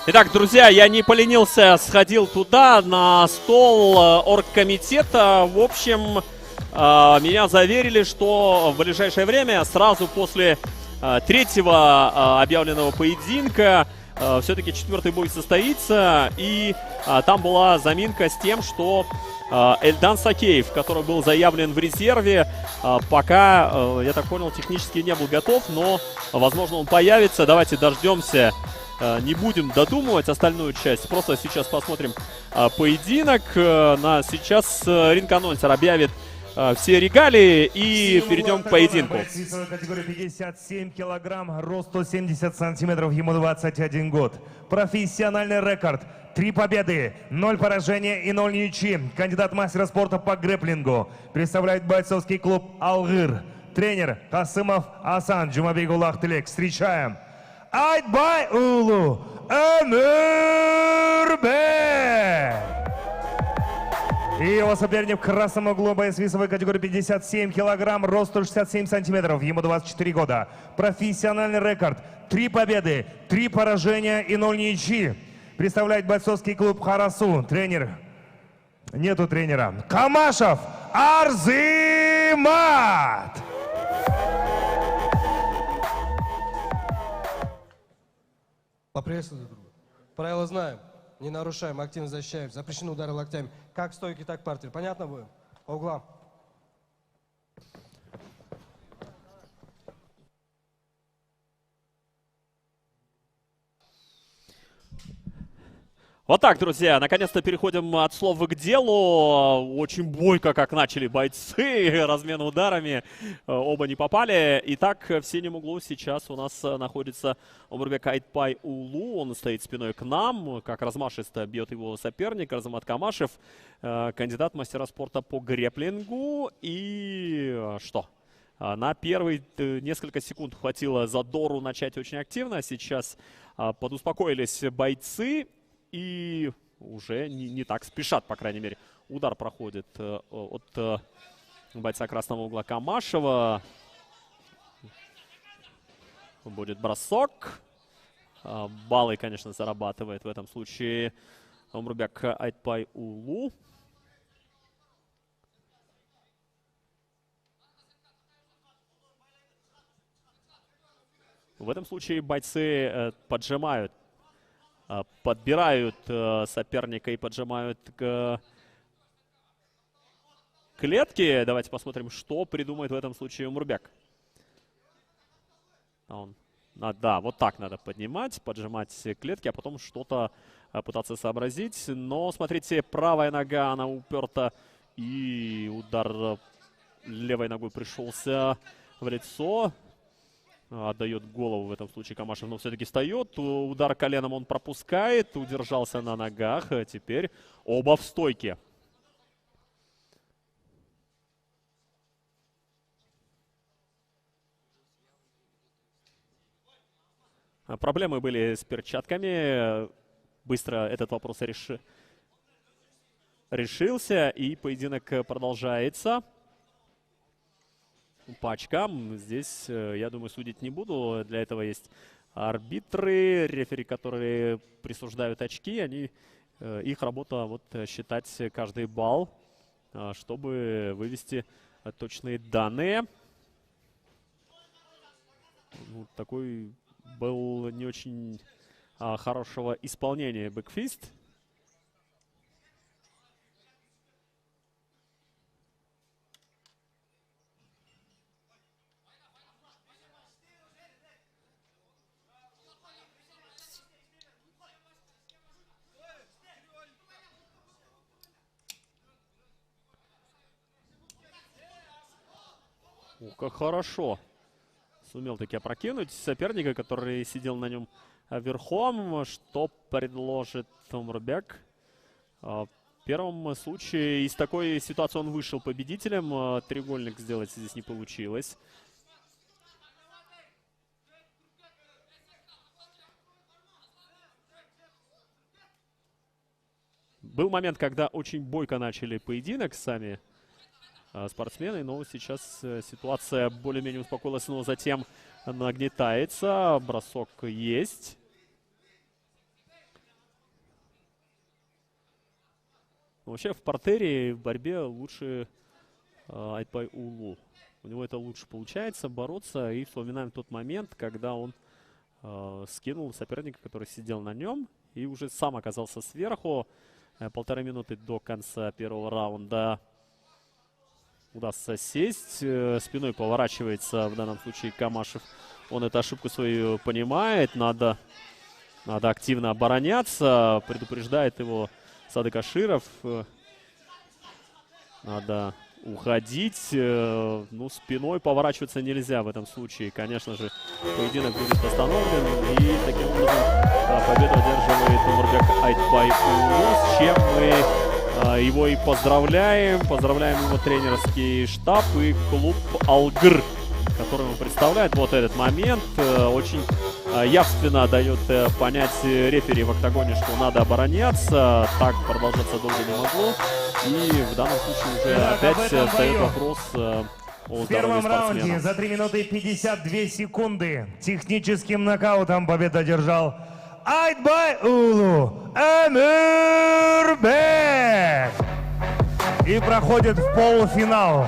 Итак, друзья, я не поленился, сходил туда, на стол оргкомитета. В общем, меня заверили, что в ближайшее время, сразу после третьего объявленного поединка, все-таки четвертый бой состоится. И там была заминка с тем, что Эльдан Сакеев, который был заявлен в резерве, пока, я так понял, технически не был готов, но, возможно, он появится. Давайте дождемся. Не будем додумывать остальную часть. Просто сейчас посмотрим поединок. Сейчас ринг-анонсер объявит все регалии и перейдем к поединку. Категория 57 килограмм, рост 170 сантиметров, ему 21 год. Профессиональный рекорд. 3 победы, 0 поражения и 0 ничьи. Кандидат мастера спорта по грэпплингу. Представляет бойцовский клуб «Алгыр». Тренер Касымов Асан Джумабекуллах Тилек. Встречаем Айтбай Улу Өмүрбек. И его соперник в красном углу, боец весовой категории 57 килограмм, рост 167 сантиметров, ему 24 года. Профессиональный рекорд. 3 победы, 3 поражения и 0 ничьи. Представляет бойцовский клуб «Харасу». Тренер. Нету тренера. Камашев Арзимат. Поприветствуем друг друга. Правила знаем, не нарушаем, активно защищаем. Запрещены удары локтями. Как в стойке, так в партере. Понятно будет? По углам. Вот так, друзья, наконец-то переходим от слова к делу. Очень бойко, как начали бойцы, размен ударами, оба не попали. Итак, в синем углу сейчас у нас находится Омурбек Айтбай Улу. Он стоит спиной к нам, как размашисто бьет его соперник Арзамат Камашев, кандидат в мастера спорта по грэпплингу. И что? На первые несколько секунд хватило задору начать очень активно. Сейчас подуспокоились бойцы. И уже не так спешат, по крайней мере. Удар проходит от бойца красного угла Камашева. Будет бросок. Баллы, конечно, зарабатывает в этом случае Омурбек Айтбай Улу. В этом случае бойцы поджимают. Подбирают соперника и поджимают к клетке. Давайте посмотрим, что придумает в этом случае Омурбек. Да, вот так надо поднимать, поджимать клетки, а потом что-то пытаться сообразить. Но, смотрите, правая нога, она уперта. И удар левой ногой пришелся в лицо. Отдает голову в этом случае Камашев, но все-таки встает. Удар коленом он пропускает, удержался на ногах. Теперь оба в стойке. Проблемы были с перчатками. Быстро этот вопрос решился, и поединок продолжается. По очкам здесь, я думаю, судить не буду. Для этого есть арбитры, рефери, которые присуждают очки. Их работа считать каждый балл, чтобы вывести точные данные. Такой был не очень хорошего исполнения бэкфист. Как хорошо сумел таки опрокинуть соперника, который сидел на нем верхом. Что предложит Омурбек? В первом случае из такой ситуации он вышел победителем. Треугольник сделать здесь не получилось. Был момент, когда очень бойко начали поединок сами спортсмены, но сейчас ситуация более-менее успокоилась, но затем нагнетается. Бросок есть. Но вообще в партере в борьбе лучше Айтбай Улу. У него это лучше получается бороться. И вспоминаем тот момент, когда он скинул соперника, который сидел на нем. И уже сам оказался сверху. 1,5 минуты до конца первого раунда. Удастся сесть. Спиной поворачивается в данном случае Камашев. Он эту ошибку свою понимает. Надо активно обороняться. Предупреждает его Садык Аширов. Надо уходить. Ну, спиной поворачиваться нельзя в этом случае. Конечно же, поединок будет остановлен. И таким образом победу одерживает Нурбек Айтбай Улу, с чем мы его и поздравляем. Поздравляем его тренерский штаб и клуб «Алгыр», который он представляет. Вот этот момент очень явственно дает понять рефери в октагоне, что надо обороняться. Так продолжаться долго не могло. И в данном случае уже опять встает вопрос о в первом раунде за 3 минуты 52 секунды техническим нокаутом победу одержал Айтбай Улу Эмирбек. И проходит в полуфинал.